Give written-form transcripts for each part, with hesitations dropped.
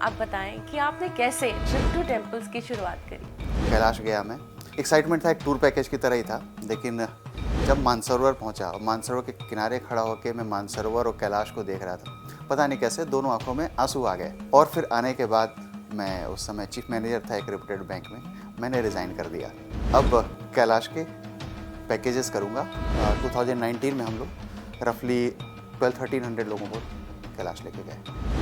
आप बताएं कि आपने कैसे ट्रिप टू टेम्पल्स की शुरुआत करी। कैलाश गया मैं। एक्साइटमेंट था, एक टूर पैकेज की तरह ही था, लेकिन जब मानसरोवर पहुंचा और मानसरोवर के किनारे खड़ा होकर मैं मानसरोवर और कैलाश को देख रहा था, पता नहीं कैसे दोनों आंखों में आंसू आ गए। और फिर आने के बाद मैं उस समय चीफ मैनेजर था एक रेपुटेड बैंक में, मैंने रिज़ाइन कर दिया। अब कैलाश के पैकेजेस करूँगा। 2019 में हम लोग रफली 1200-1300 लोगों को कैलाश लेके गए।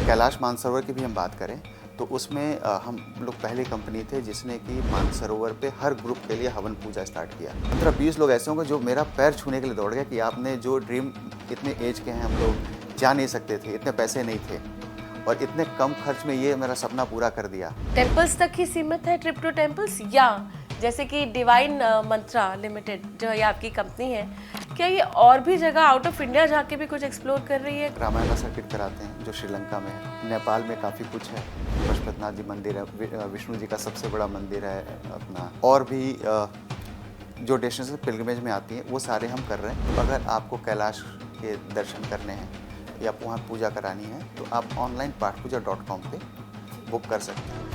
कैलाश मानसरोवर की भी हम बात करें तो उसमें हम लोग पहली कंपनी थे जिसने कि मानसरोवर पे हर ग्रुप के लिए हवन पूजा स्टार्ट किया। 15-20 लोग ऐसे होंगे जो मेरा पैर छूने के लिए दौड़ गए कि आपने जो ड्रीम, इतने एज के हैं हम लोग, जा नहीं सकते थे, इतने पैसे नहीं थे और इतने कम खर्च में ये मेरा सपना पूरा कर दिया। टेम्पल्स तक ही सीमित है ट्रिप टू टेम्पल्स, या जैसे कि डिवाइन मंत्रा लिमिटेड जो ये आपकी कंपनी है, क्या ये और भी जगह आउट ऑफ इंडिया जाके भी कुछ एक्सप्लोर कर रही है? रामायण सर्किट कराते हैं जो श्रीलंका में है, नेपाल में काफ़ी कुछ है, पशुपतिनाथ जी मंदिर है, विष्णु जी का सबसे बड़ा मंदिर है अपना, और भी जो डेस्टिनेशन पिलग्रिमेज में आती हैं वो सारे हम कर रहे हैं। तो अगर आपको कैलाश के दर्शन करने हैं या वहाँ पूजा करानी है तो आप ऑनलाइन pathpuja.com पे बुक कर सकते हैं।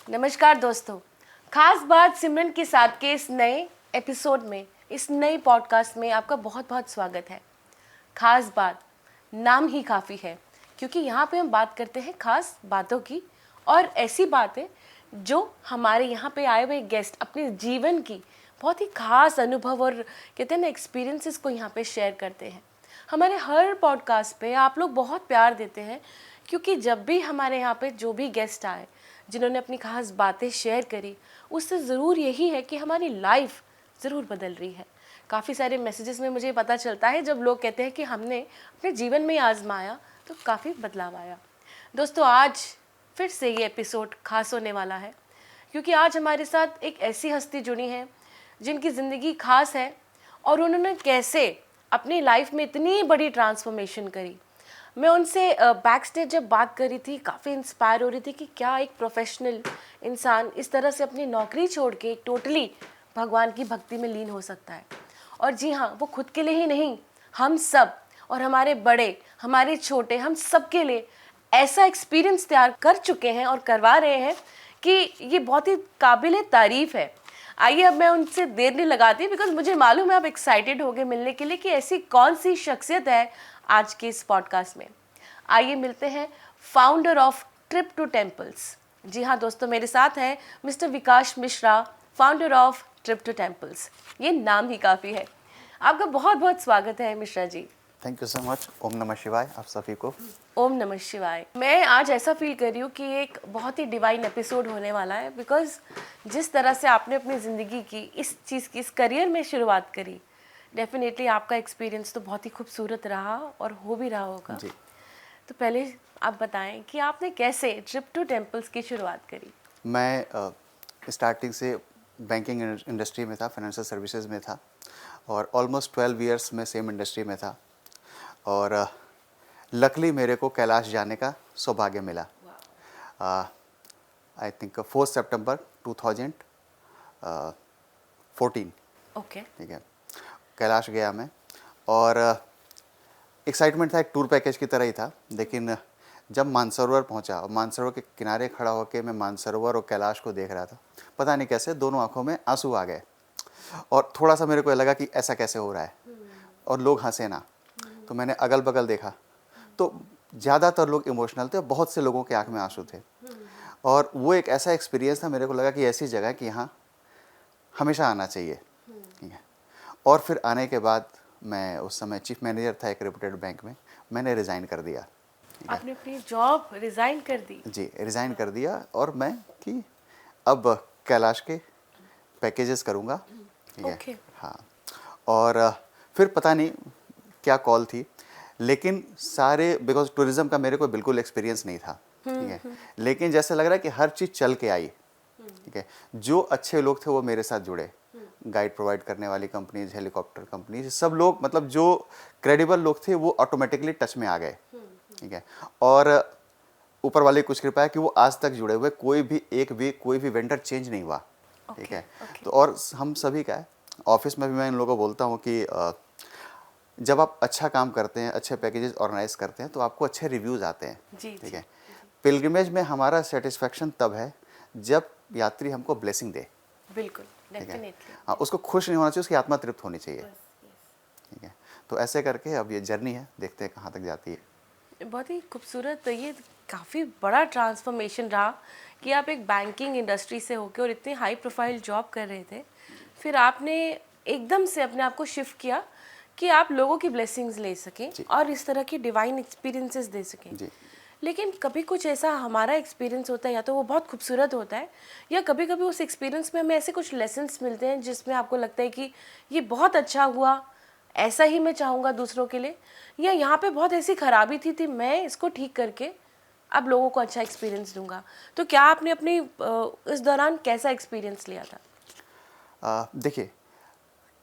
नमस्कार दोस्तों, खास बात सिमरन के साथ के इस नए एपिसोड में, इस नई पॉडकास्ट में आपका बहुत बहुत स्वागत है। खास बात नाम ही काफ़ी है, क्योंकि यहाँ पे हम बात करते हैं खास बातों की, और ऐसी बातें जो हमारे यहाँ पे आए हुए गेस्ट अपने जीवन की बहुत ही खास अनुभव और कहते हैं ना एक्सपीरियंसेस को यहाँ पे शेयर करते हैं। हमारे हर पॉडकास्ट पे आप लोग बहुत प्यार देते हैं, क्योंकि जब भी हमारे यहाँ पे जो भी गेस्ट आए जिन्होंने अपनी खास बातें शेयर करी, उससे ज़रूर यही है कि हमारी लाइफ ज़रूर बदल रही है। काफ़ी सारे मैसेजेस में मुझे पता चलता है जब लोग कहते हैं कि हमने अपने जीवन में आजमाया तो काफ़ी बदलाव आया। दोस्तों, आज फिर से ये एपिसोड खास होने वाला है, क्योंकि आज हमारे साथ एक ऐसी हस्ती जुड़ी है जिनकी ज़िंदगी खास है और उन्होंने कैसे अपनी लाइफ में इतनी बड़ी ट्रांसफॉर्मेशन करी। मैं उनसे बैक स्टेज जब बात कर रही थी, काफ़ी इंस्पायर हो रही थी कि क्या एक प्रोफेशनल इंसान इस तरह से अपनी नौकरी छोड़ के टोटली भगवान की भक्ति में लीन हो सकता है। और जी हाँ, वो खुद के लिए ही नहीं, हम सब और हमारे बड़े, हमारे छोटे, हम सब के लिए ऐसा एक्सपीरियंस तैयार कर चुके हैं और करवा रहे हैं कि ये बहुत ही काबिल तारीफ़ है। आइए, अब मैं उनसे देर नहीं लगाती, बिकॉज मुझे मालूम है आप एक्साइटेड हो गए मिलने के लिए कि ऐसी कौन सी शख्सियत है आज के इस पॉडकास्ट में। आइए मिलते हैं founder of trip to temples. जी हाँ दोस्तों, मेरे साथ हैं mister Vikas Mishra, founder of trip to temples. ये नाम ही काफ़ी है। आपका बहुत बहुत स्वागत है Mishra ji. Thank you so much. ओम नमः शिवाय आप सभी को। ओम नमः शिवाय। मैं आज ऐसा फील कर रही हूँ कि एक बहुत ही डिवाइन एपिसोड होने वाला है, बिकॉज जिस तरह से आपने अपनी ज़िंदगी की इस चीज़ की, इस करियर में शुरुआत करी, डेफिनेटली आपका एक्सपीरियंस तो बहुत ही खूबसूरत रहा और हो भी रहा होगा जी। तो पहले आप बताएं कि आपने कैसे ट्रिप टू टेम्पल्स की शुरुआत करी। मैं स्टार्टिंग से बैंकिंग इंडस्ट्री में था, फाइनेंशियल सर्विसेज में था और ऑलमोस्ट 12 इयर्स में सेम इंडस्ट्री में था और लकली मेरे को कैलाश जाने का सौभाग्य मिला। I think 4 September 2014। ओके। ठीक है, कैलाश गया मैं और एक्साइटमेंट था, एक टूर पैकेज की तरह ही था, लेकिन जब मानसरोवर पहुंचा और मानसरोवर के किनारे खड़ा होकर मैं मानसरोवर और कैलाश को देख रहा था, पता नहीं कैसे दोनों आंखों में आंसू आ गए और थोड़ा सा मेरे को लगा कि ऐसा कैसे हो रहा है और लोग हंसे ना। तो मैंने अगल बगल देखा तो ज़्यादातर लोग इमोशनल थे, बहुत से लोगों के आंख में आंसू थे और वो एक ऐसा एक्सपीरियंस था, मेरे को लगा कि ऐसी जगह कि यहाँ हमेशा आना चाहिए। ठीक है, और फिर आने के बाद मैं उस समय चीफ मैनेजर था एक रेपुटेड बैंक में, मैंने रिज़ाइन कर दिया। आपने अपनी जॉब रिजाइन कर दी? जी, रिज़ाइन कर दिया और मैं कि अब कैलाश के पैकेजेस करूँगा। ठीक है। ओके। हाँ, और फिर पता नहीं क्या कॉल थी, लेकिन सारे, बिकॉज टूरिज़्म का मेरे को बिल्कुल एक्सपीरियंस नहीं था। ठीक है, लेकिन जैसे लग रहा है कि हर चीज़ चल के आई। ठीक है, जो अच्छे लोग थे वो मेरे साथ जुड़े, गाइड प्रोवाइड करने वाली कंपनीज, हेलीकॉप्टर कंपनीज, सब लोग, मतलब जो क्रेडिबल लोग थे वो ऑटोमेटिकली टच में आ गए। ठीक है, और ऊपर वाले की कुछ कृपा है कि वो आज तक जुड़े हुए, कोई भी वेंडर चेंज नहीं हुआ। ठीक है, तो और हम सभी का है, ऑफिस में भी मैं इन लोगों को बोलता हूँ कि जब आप अच्छा काम करते हैं, अच्छे पैकेजेस ऑर्गेनाइज करते हैं, तो आपको अच्छे रिव्यूज़ आते हैं। जी, ठीक जी, है। पिलग्रिमेज में हमारा सेटिस्फेक्शन तब है जब यात्री हमको ब्लेसिंग दे। बिल्कुल, ठीक है। डेफिनेटली। हाँ, उसको खुश नहीं होना चाहिए, उसकी आत्मा तृप्त होनी चाहिए। बस, ठीक है। तो ऐसे करके अब ये जर्नी है, देखते हैं कहाँ तक जाती है। बहुत ही खूबसूरत। ये काफ़ी बड़ा ट्रांसफॉर्मेशन रहा कि आप एक बैंकिंग इंडस्ट्री से होके और इतनी हाई प्रोफाइल जॉब कर रहे थे, फिर आपने एकदम से अपने आप को शिफ्ट किया कि आप लोगों की ब्लेसिंग्स ले सकें जी। और इस तरह की डिवाइन एक्सपीरियंसेस दे सकें। जी। लेकिन कभी कुछ ऐसा हमारा एक्सपीरियंस होता है, या तो वो बहुत खूबसूरत होता है, या कभी कभी उस एक्सपीरियंस में हमें ऐसे कुछ लेसन्स मिलते हैं जिसमें आपको लगता है कि ये बहुत अच्छा हुआ, ऐसा ही मैं चाहूँगा दूसरों के लिए, या यहाँ पे बहुत ऐसी खराबी थी मैं इसको ठीक करके अब लोगों को अच्छा एक्सपीरियंस दूंगा। तो क्या आपने अपनी इस दौरान कैसा एक्सपीरियंस लिया था? देखिए,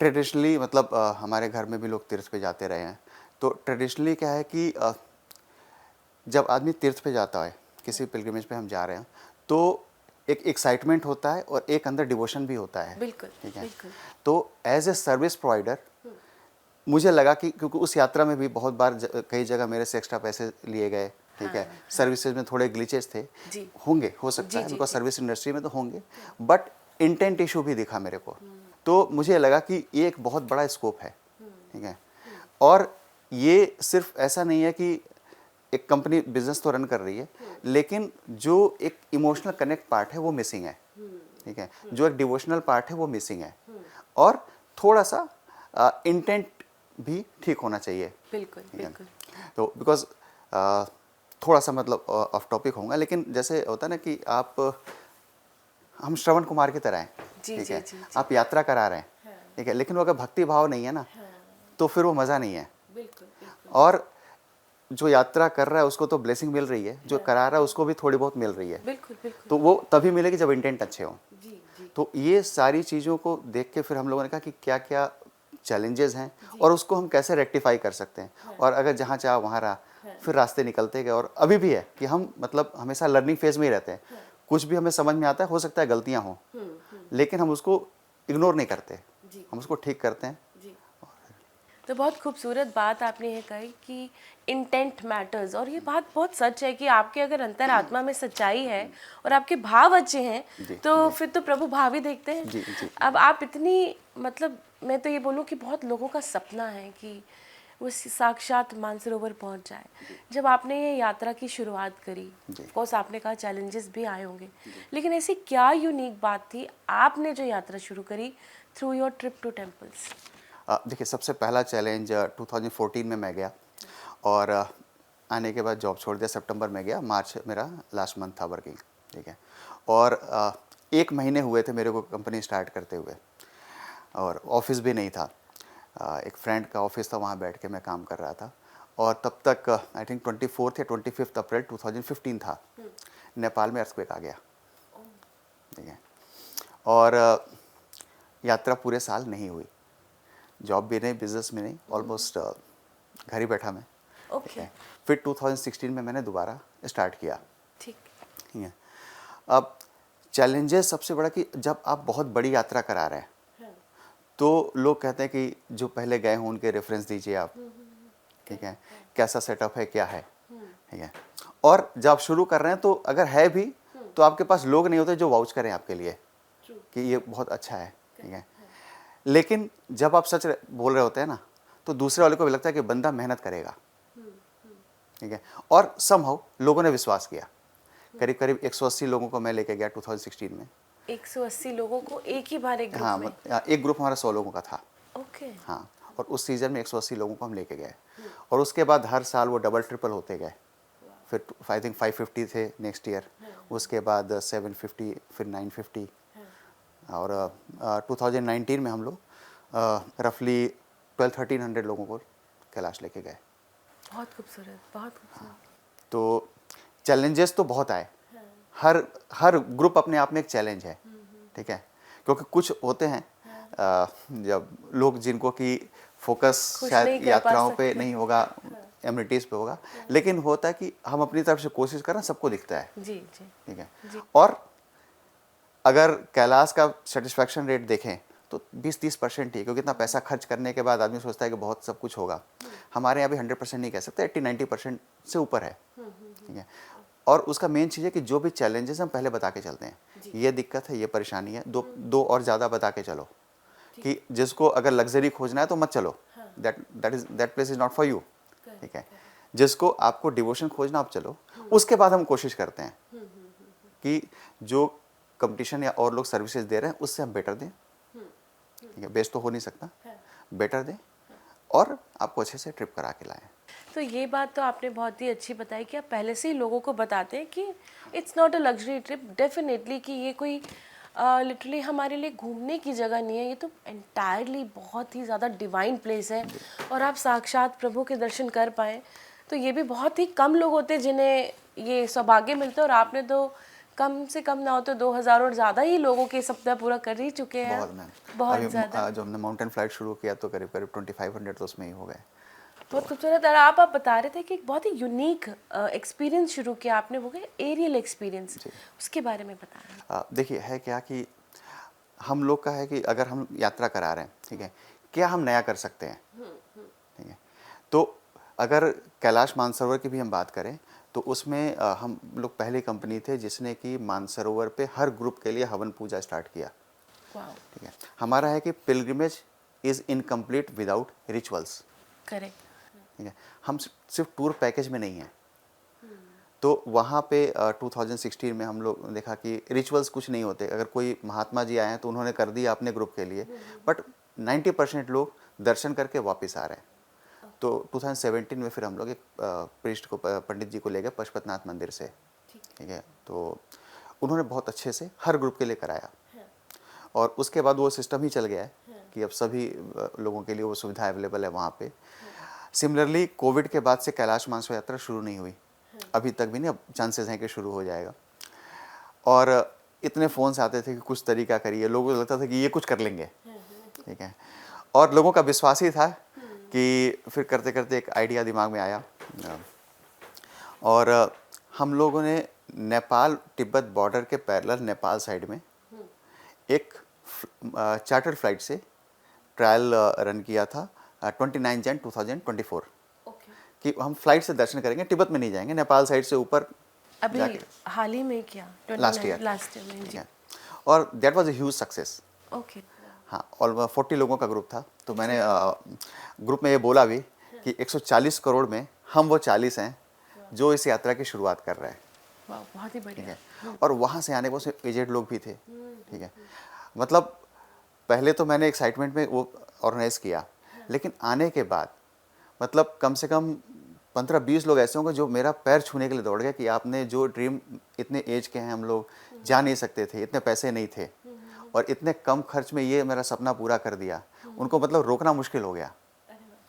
ट्रेडिशनली मतलब हमारे घर में भी लोग तीर्थ पे जाते रहे हैं। तो ट्रेडिशनली क्या है कि जब आदमी तीर्थ पे जाता है, किसी पिलग्रिमेज पे हम जा रहे हैं, तो एक एक्साइटमेंट होता है और एक अंदर डिवोशन भी होता है। बिल्कुल, ठीक है। बिल्कुल। तो एज ए सर्विस प्रोवाइडर मुझे लगा कि क्योंकि उस यात्रा में भी बहुत बार कई जगह मेरे से एक्स्ट्रा पैसे लिए गए। ठीक है। सर्विसेज में थोड़े ग्लिचेस थे, जी। होंगे, हो सकता जी, है, जी, बिकॉज जी। सर्विस इंडस्ट्री में तो होंगे, बट इंटेंट इशू भी दिखा मेरे को। तो मुझे लगा कि ये एक बहुत बड़ा स्कोप है। ठीक है। और ये सिर्फ ऐसा नहीं है कि एक कंपनी बिजनेस तो रन कर रही है, लेकिन जो एक इमोशनल कनेक्ट पार्ट है वो मिसिंग है। ठीक है। जो एक डिवोशनल पार्ट है वो मिसिंग है, और थोड़ा सा इंटेंट भी ठीक होना चाहिए। बिल्कुल, ठीक है। बिल्कुल। तो बिकॉज थोड़ा सा मतलब ऑफ टॉपिक होगा, लेकिन जैसे होता है ना कि आप हम श्रवण कुमार की तरह हैं। जी, ठीक जी, है। जी, जी। आप यात्रा करा रहे हैं। ठीक है। लेकिन वो अगर भक्ति भाव नहीं है ना, तो फिर वो मज़ा नहीं है। बिल्कुल, बिल्कुल। और जो यात्रा कर रहा है उसको तो ब्लेसिंग मिल रही है, जो करा रहा है उसको भी थोड़ी बहुत मिल रही है। बिल्कुल, बिल्कुल। तो वो तभी मिलेगी जब इंटेंट अच्छे हों। जी, जी। तो ये सारी चीज़ों को देख के फिर हम लोगों ने कहा कि क्या क्या चैलेंजेस हैं और उसको हम कैसे रेक्टिफाई कर सकते हैं। और अगर जहाँ चाह वहाँ रहा, फिर रास्ते निकलते गए। और अभी भी है कि हम मतलब हमेशा लर्निंग फेज में ही रहते हैं। कुछ भी हमें समझ में आता है, हो सकता है गलतियाँ हों, लेकिन हम उसको इग्नोर नहीं करते, जी। हम उसको ठीक करते हैं। जी। तो बहुत खूबसूरत बात आपने ये कही कि इंटेंट मैटर्स, और ये बात बहुत सच है कि आपके अगर अंतरात्मा में सच्चाई है और आपके भाव अच्छे हैं, जी, तो जी। फिर तो प्रभु भाव ही देखते हैं। जी, जी। अब आप इतनी मतलब मैं तो ये बोलूँ कि बहुत लोगों का सपना है कि वो साक्षात मानसरोवर पहुंच जाए। जब आपने ये यात्रा की शुरुआत करी, जी। कोर्स आपने कहा चैलेंजेस भी आए होंगे, लेकिन ऐसी क्या यूनिक बात थी आपने जो यात्रा शुरू करी through your trip to temples? देखिए, सबसे पहला चैलेंज 2014 में मैं गया, और आने के बाद जॉब छोड़ दिया। सितंबर में गया, मार्च मेरा लास्ट मंथ था वर्किंग। ठीक है। और 1 महीने हुए थे मेरे को कंपनी स्टार्ट करते हुए, और ऑफिस भी नहीं था। एक फ्रेंड का ऑफिस था, वहाँ बैठ के मैं काम कर रहा था। और तब तक आई थिंक 24 या 25 अप्रैल 2015 था, नेपाल में अर्थक्वेक आ गया। ठीक है। और यात्रा पूरे साल नहीं हुई, जॉब भी नहीं, बिजनेस में नहीं, ऑलमोस्ट घर ही बैठा मैं। ठीक ओके, है। फिर 2016 में मैंने दोबारा स्टार्ट किया। ठीक। ठीक है। अब चैलेंजेस सबसे बड़ा कि जब आप बहुत बड़ी यात्रा करा रहे हैं, तो लोग कहते हैं कि जो पहले गए हों उनके रेफरेंस दीजिए आप। ठीक है। कैसा सेटअप है, क्या है। ठीक है। और जब आप शुरू कर रहे हैं, तो अगर है भी, तो आपके पास लोग नहीं होते जो वाउच करें आपके लिए कि ये बहुत अच्छा है। ठीक है। लेकिन जब आप सच बोल रहे होते हैं ना, तो दूसरे वाले को भी लगता है कि बंदा मेहनत करेगा। ठीक है। और समहाउ लोगों ने विश्वास किया। करीब करीब 180 लोगों को मैं लेके गया 2016 में। 180 लोगों को एक ही बार एक ग्रुप हाँ, में? एक ग्रुप हमारा 100 लोगों का था। ओके। हाँ। और उस सीज़न में 180 लोगों को हम लेके गए, और उसके बाद हर साल वो डबल ट्रिपल होते गए। फिर आई थिंक 550 थे नेक्स्ट ईयर, उसके बाद 750, फिर 950, और 2019 में हम लोग रफली 1200-1300 लोगों को कैलाश लेके गए। बहुत खूबसूरत, बहुत खूबसूरत। तो चैलेंजेस तो बहुत आए, हर हर ग्रुप अपने आप में एक चैलेंज है। ठीक है। क्योंकि कुछ होते हैं जब लोग जिनको कि फोकस खुश नहीं शायद कर पा यात्राओं पे सकते। नहीं होगा, एमिनिटीज़ पे होगा, लेकिन होता है कि हम अपनी तरफ से कोशिश करें, सबको दिखता है। जी, जी। ठीक है। जी। और अगर कैलाश का सेटिस्फैक्शन रेट देखें, तो 20-30% ही, क्योंकि इतना पैसा खर्च करने के बाद आदमी सोचता है कि बहुत सब कुछ होगा। हमारे यहाँ भी 100% नहीं कह सकते, 80-90% से ऊपर है। ठीक है। और उसका मेन चीज़ है कि जो भी चैलेंजेस हम पहले बता के चलते हैं, ये दिक्कत है, ये परेशानी है, दो और ज़्यादा बता के चलो, कि जिसको अगर लग्जरी खोजना है तो मत चलो, that place is not for you. ठीक है। जिसको आपको डिवोशन खोजना, आप चलो। उसके बाद हम कोशिश करते हैं कि जो कंपटीशन या और लोग सर्विसेज दे रहे हैं उससे हम बेटर दें। ठीक है, बेस्ट तो हो नहीं सकता, बेटर दें और आपको अच्छे से ट्रिप करा के लाएं। तो ये बात तो आपने बहुत ही अच्छी बताई कि आप पहले से ही लोगों को बताते हैं कि it's not a luxury trip, definitely कि ये कोई लिटरली हमारे लिए घूमने की जगह नहीं है, ये तो एंटायरली बहुत ही ज़्यादा डिवाइन प्लेस है और आप साक्षात प्रभु के दर्शन कर पाएँ तो ये भी बहुत ही कम लोग होते हैं जिन्हें ये सौभाग्य मिलता है। और आपने तो कम से कम ना हो तो 2000 और ज़्यादा ही लोगों के सपना पूरा कर ही चुके हैं। बहुत मैम, बहुत अभी ज़्यादा। जो हमने माउंटेन फ्लाइट शुरू किया तो करीब 2500 तो उसमें ही हो गए। बहुत खूबसूरत। और आप बता रहे थे कि एक बहुत ही यूनिक एक्सपीरियंस शुरू किया आपने, वो है एरियल एक्सपीरियंस, उसके बारे में बताएं। देखिए, है क्या कि हम लोग का है कि अगर हम यात्रा करा रहे हैं, ठीक है, क्या हम नया कर सकते हैं। ठीक है। तो अगर कैलाश मानसरोवर की भी हम बात करें तो उसमें हम लोग पहली कंपनी थे जिसने कि मानसरोवर पे हर ग्रुप के लिए हवन पूजा स्टार्ट किया। ठीक है। हमारा है कि pilgrimage is incomplete without rituals. Correct. ठीक है। हम सिर्फ टूर पैकेज में नहीं हैं। तो वहाँ पे 2016 में हम लोग देखा कि रिचुअल्स कुछ नहीं होते। अगर कोई महात्मा जी आए हैं तो उन्होंने कर दिया अपने ग्रुप के लिए, बट 90% लोग दर्शन करके वापस आ रहे हैं। तो 2017 में फिर हम लोग एक प्रीस्ट को, पंडित जी को ले गए पशुपतिनाथ मंदिर से। ठीक है। तो उन्होंने बहुत अच्छे से हर ग्रुप के लिए कराया और उसके बाद वो सिस्टम ही चल गया है कि अब सभी लोगों के लिए वो सुविधा अवेलेबल है वहाँ पे। सिमिलरली कोविड के बाद से कैलाश मानसरोवर यात्रा शुरू नहीं हुई, अभी तक भी नहीं, अब चांसेस हैं कि शुरू हो जाएगा। और इतने फ़ोन्स आते थे कि कुछ तरीका करिए, लोगों को लगता था कि ये कुछ कर लेंगे। ठीक है। और लोगों का विश्वास ही था कि फिर करते करते एक आइडिया दिमाग में आया और हम लोगों ने नेपाल तिब्बत बॉर्डर के पैरेलल नेपाल साइड में एक चार्टर्ड फ्लाइट से ट्रायल रन किया था 29 जन 2024। कि हम फ्लाइट से दर्शन करेंगे, तिब्बत में नहीं जाएंगे, नेपाल साइड से ऊपर अभी हाल ही में क्या लास्ट ईयर में जी। और that was a huge success. Okay. हाँ, और 40 लोगों का ग्रुप था। तो मैंने ग्रुप में ये बोला भी कि 140 करोड़ में हम वो 40 हैं जो इस यात्रा की शुरुआत कर रहे हैं। वाह, बहुत ही बढ़िया। ठीक है। और वहाँ से आने बहुत से एजेड लोग भी थे। ठीक है। मतलब पहले तो मैंने एक्साइटमेंट में वो ऑर्गेनाइज किया, लेकिन आने के बाद मतलब कम से कम 15-20 लोग ऐसे होंगे जो मेरा पैर छूने के लिए दौड़ गए कि आपने जो ड्रीम, इतने एज के हैं हम लोग, जा नहीं सकते थे, इतने पैसे नहीं थे और इतने कम खर्च में ये मेरा सपना पूरा कर दिया। उनको मतलब रोकना मुश्किल हो गया।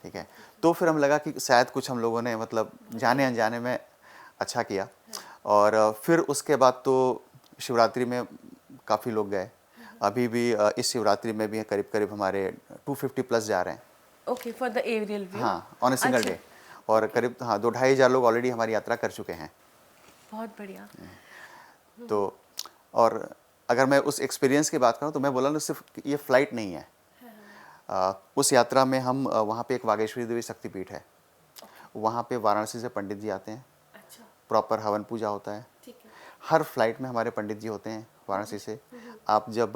ठीक है। तो फिर हम लगा कि शायद कुछ हम लोगों ने मतलब जाने अनजाने में अच्छा किया। और फिर उसके बाद तो शिवरात्रि में काफ़ी लोग गए। अभी भी इस शिवरात्रि में भी करीब करीब हमारे 250 प्लस जा रहे हैं। Okay, for the aerial view. हाँ, ऑन ए सिंगल डे। और करीब 2-2.5 हज़ार लोग ऑलरेडी हमारी यात्रा कर चुके हैं। बहुत बढ़िया। तो और अगर मैं उस एक्सपीरियंस की बात करूं तो मैं बोला ना, सिर्फ ये फ़्लाइट नहीं है। उस यात्रा में हम वहाँ पे एक वागेश्वरी देवी शक्तिपीठ है, वहाँ पे वाराणसी से पंडित जी आते हैं। अच्छा। प्रॉपर हवन पूजा होता है। ठीक है। हर फ्लाइट में हमारे पंडित जी होते हैं वाराणसी से। आप जब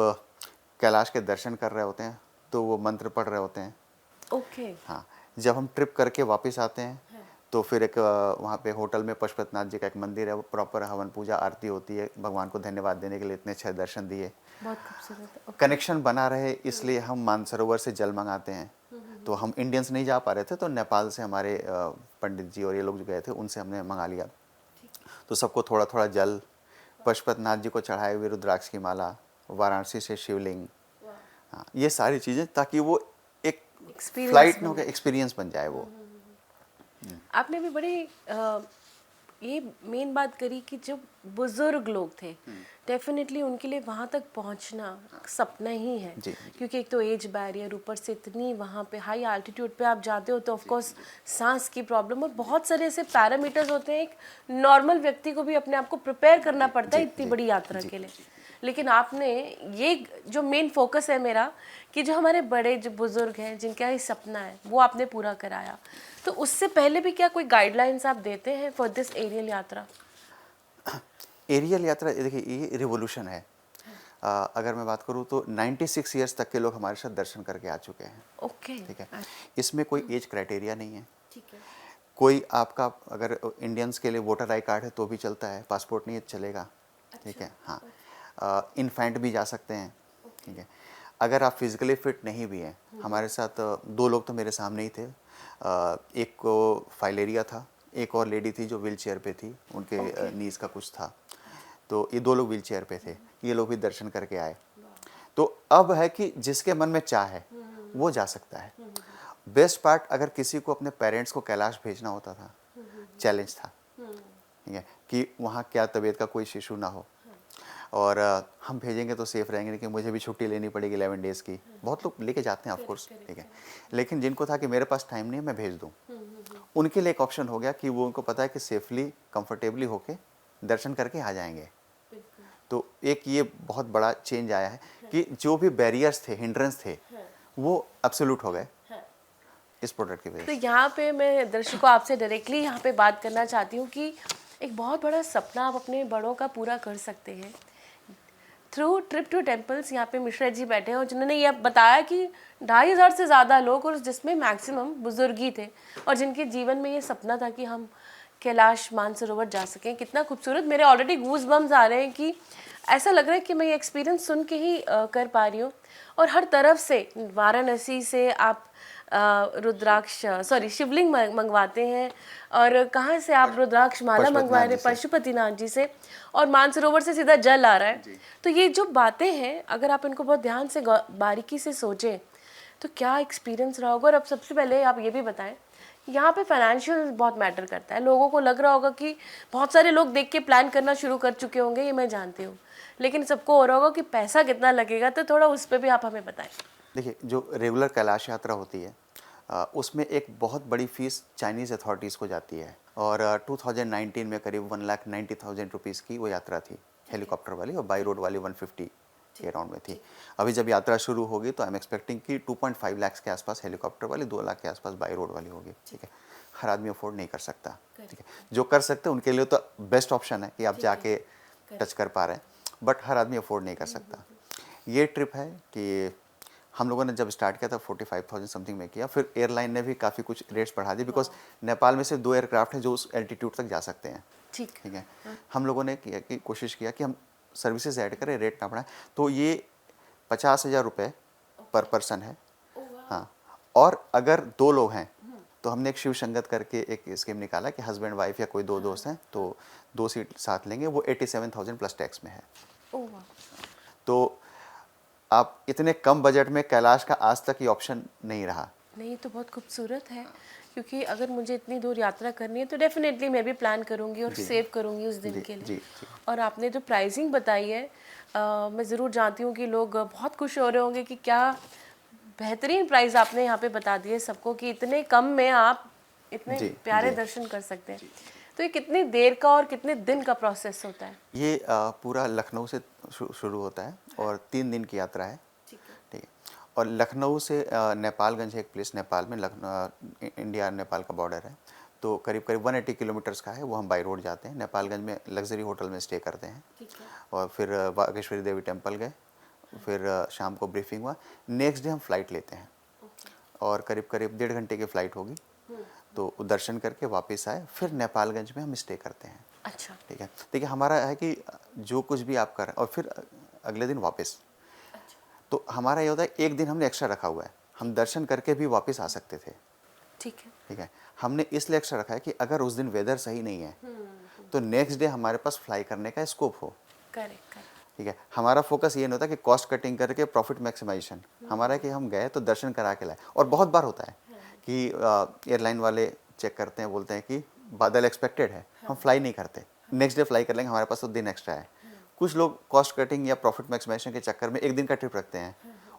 कैलाश के दर्शन कर रहे होते हैं तो वो मंत्र पढ़ रहे होते हैं। ओके। हाँ, जब हम ट्रिप करके वापस आते हैं तो फिर एक वहाँ पे होटल में पशुपतिनाथ जी का एक मंदिर है, वो प्रॉपर हवन पूजा आरती होती है, भगवान को धन्यवाद देने के लिए इतने अच्छे दर्शन दिए। बहुत खूबसूरत। कनेक्शन बना रहे इसलिए हम मानसरोवर से जल मंगाते हैं। तो हम इंडियंस नहीं जा पा रहे थे तो नेपाल से हमारे पंडित जी और ये लोग जो गए थे उनसे हमने मंगा लिया। तो सबको थोड़ा थोड़ा जल, पशुपतिनाथ जी को चढ़ाए हुए रुद्राक्ष की माला, वाराणसी से शिवलिंग, हाँ, ये सारी चीज़ें, ताकि वो एक फ्लाइट में होकर एक्सपीरियंस बन जाए वो। आपने भी बड़ी ये मेन बात करी कि जो बुजुर्ग लोग थे, डेफिनेटली उनके लिए वहाँ तक पहुँचना सपना ही है। क्योंकि एक तो एज बैरियर, ऊपर से इतनी वहाँ पे हाई एल्टीट्यूड पे आप जाते हो तो ऑफ कोर्स सांस की प्रॉब्लम और बहुत सारे ऐसे पैरामीटर्स होते हैं, एक नॉर्मल व्यक्ति को भी अपने आप को प्रिपेयर करना पड़ता है इतनी बड़ी यात्रा के लिए। लेकिन आपने ये जो मेन फोकस है मेरा कि जो हमारे बड़े जो बुजुर्ग हैं जिनका ये सपना है वो आपने पूरा कराया। तो उससे पहले भी क्या कोई गाइडलाइंस आप देते हैं फॉर दिस एरियल यात्रा? एरियल यात्रा देखिए ये रिवोल्यूशन है। अगर मैं बात करूँ तो 96 ईयर्स तक के लोग हमारे साथ दर्शन करके आ चुके हैं। ओके। ठीक है, इसमें कोई एज क्राइटेरिया नहीं है। ठीक है। कोई आपका अगर इंडियंस के लिए वोटर आई कार्ड है तो भी चलता है, पासपोर्ट नहीं है तो चलेगा। ठीक है, हाँ, इन्फेंट भी जा सकते हैं। ठीक है, अगर आप फिजिकली फिट नहीं भी हैं, हमारे साथ दो लोग तो मेरे सामने ही थे। एक को फाइलेरिया था, एक और लेडी थी जो व्हील चेयर पे थी, उनके नीज का कुछ था, तो ये दो लोग व्हील चेयर पे थे, ये लोग भी दर्शन करके आए। तो अब है कि जिसके मन में चाह है वो जा सकता है। बेस्ट पार्ट, अगर किसी को अपने पेरेंट्स को कैलाश भेजना होता था, चैलेंज था, ठीक है, कि वहाँ क्या तबीयत का कोई इशू ना हो, और हम भेजेंगे तो सेफ रहेंगे, कि मुझे भी छुट्टी लेनी पड़ेगी 11 डेज़ की। बहुत लोग लेके जाते हैं ऑफ कोर्स, ठीक है, लेकिन जिनको था कि मेरे पास टाइम नहीं है मैं भेज दूँ, उनके लिए एक ऑप्शन हो गया कि वो उनको पता है कि सेफली कंफर्टेबली होके दर्शन करके आ जाएंगे। तो एक ये बहुत बड़ा चेंज आया है कि जो भी बैरियर्स थे, हिंड्रेंस थे, वो एब्सोल्यूट हो गए इस प्रोडक्ट की वजह तो से। यहाँ पे मैं दर्शकों आपसे डायरेक्टली यहाँ पे बात करना चाहती हूँ कि एक बहुत बड़ा सपना आप अपने बड़ों का पूरा कर सकते हैं थ्रू ट्रिप टू टेम्पल्स। यहाँ पे मिश्रा जी बैठे हैं और जिन्होंने ये बताया कि 2,500 से ज़्यादा लोग, और जिसमें मैक्सिमम बुजुर्ग ही थे, और जिनके जीवन में ये सपना था कि हम कैलाश मानसरोवर जा सकें। कितना खूबसूरत, मेरे ऑलरेडी गूज बम्स आ रहे हैं कि ऐसा लग रहा है कि मैं ये एक्सपीरियंस सुन के ही कर पा रही हूँ। और हर तरफ से वाराणसी से आप रुद्राक्ष सॉरी शिवलिंग मंगवाते हैं, और कहाँ से आप रुद्राक्ष माला मंगवा रहे? पशुपतिनाथ जी से, और मानसरोवर से सीधा जल आ रहा है। तो ये जो बातें हैं, अगर आप इनको बहुत ध्यान से बारीकी से सोचें तो क्या एक्सपीरियंस रहा होगा। और अब सबसे पहले आप ये भी बताएं, यहाँ पे फाइनेंशियल बहुत मैटर करता है। लोगों को लग रहा होगा कि बहुत सारे लोग देख के प्लान करना शुरू कर चुके होंगे, ये मैं जानती हूँ, लेकिन सबको हो रहा होगा कि पैसा कितना लगेगा, तो थोड़ा उस पर भी आप हमें बताएं। देखिए, जो रेगुलर कैलाश यात्रा होती है उसमें एक बहुत बड़ी फीस चाइनीज़ अथॉरिटीज़ को जाती है, और 2019 में करीब 1,90,000 रुपीज़ की वो यात्रा थी, हेलीकॉप्टर वाली, और बाई रोड वाली 150 के अराउंड में थी। अभी जब यात्रा शुरू होगी तो आई एम एक्सपेक्टिंग कि 2.5 लाख के आसपास हेलीकॉप्टर वाली, 2 लाख के आसपास बाई रोड वाली होगी। ठीक है, हर आदमी अफोर्ड नहीं कर सकता। ठीक है, जो कर सकते हैं उनके लिए तो बेस्ट ऑप्शन है कि आप जाके टच कर पा रहे हैं, बट हर आदमी अफोर्ड नहीं कर सकता। ये ट्रिप है कि हम लोगों ने जब स्टार्ट किया था 45,000 समथिंग में किया, फिर एयरलाइन ने भी काफ़ी कुछ रेट्स बढ़ा दी, बिकॉज नेपाल में सिर्फ 2 एयरक्राफ्ट हैं जो उस एल्टीट्यूड तक जा सकते हैं। ठीक है, हम लोगों ने कोशिश किया कि हम सर्विसेज ऐड करें, रेट ना बढ़ाएं, तो ये 50,000 रुपये पर पर्सन है। हाँ, और अगर 2 लोग हैं तो हमने एक शिव संगत करके एक स्कीम निकाला कि हस्बैंड वाइफ या कोई 2 दोस्त हैं तो 2 सीट साथ लेंगे, वो 87,000 प्लस टैक्स में है। तो आप इतने कम बजट में कैलाश का आज तक ये ऑप्शन नहीं रहा। नहीं, तो बहुत खूबसूरत है, क्योंकि अगर मुझे इतनी दूर यात्रा करनी है तो डेफिनेटली मैं भी प्लान करूंगी और सेव करूंगी उस दिन के लिए। जी। और आपने जो प्राइसिंग बताई है, मैं ज़रूर जानती हूँ कि लोग बहुत खुश हो रहे होंगे कि क्या बेहतरीन प्राइस आपने यहाँ पे बता दिए सबको, कि इतने कम में आप इतने प्यारे दर्शन कर सकते हैं। तो ये कितनी देर का और कितने दिन का प्रोसेस होता है? ये पूरा लखनऊ से शुरू होता है और 3 दिन की यात्रा है। ठीक है, और लखनऊ से नेपालगंज है एक प्लेस, नेपाल में, लखनऊ इंडिया नेपाल का बॉर्डर है, तो करीब करीब 180 किलोमीटर्स का है। वो हम बाई रोड जाते हैं, नेपालगंज में लग्जरी होटल में स्टे करते हैं, और फिर बागेश्वरी देवी टेम्पल गए, फिर शाम को ब्रीफिंग हुआ, नेक्स्ट डे हम फ्लाइट लेते हैं, और करीब करीब 1.5 घंटे की फ़्लाइट होगी, तो दर्शन करके वापस आए, फिर नेपालगंज में हम स्टे करते हैं। अच्छा, ठीक है, देखिए हमारा है कि जो कुछ भी आप करें और फिर अगले दिन वापस। अच्छा। तो हमारा ये होता है, एक दिन हमने एक्स्ट्रा रखा हुआ है, हम दर्शन करके भी वापस आ सकते थे। ठीक है, हमने इसलिए एक्स्ट्रा रखा है कि अगर उस दिन वेदर सही नहीं है तो नेक्स्ट डे हमारे पास फ्लाई करने का स्कोप हो। करेक्ट। ठीक है, हमारा फोकस ये नहीं होता कि कॉस्ट कटिंग करके प्रॉफिट मैक्सिमाइजेशन, हमारा है कि हम गए तो दर्शन करा के लाए। और बहुत बार होता है कि एयरलाइन वाले चेक करते हैं, बोलते हैं कि बादल एक्सपेक्टेड है, हम फ्लाई नहीं करते, नेक्स्ट डे फ्लाई कर लेंगे, हमारे पास तो दिन एक्स्ट्रा है। कुछ लोग कॉस्ट कटिंग या प्रॉफिट मैक्सिमाइजेशन के चक्कर में एक दिन का ट्रिप रखते हैं,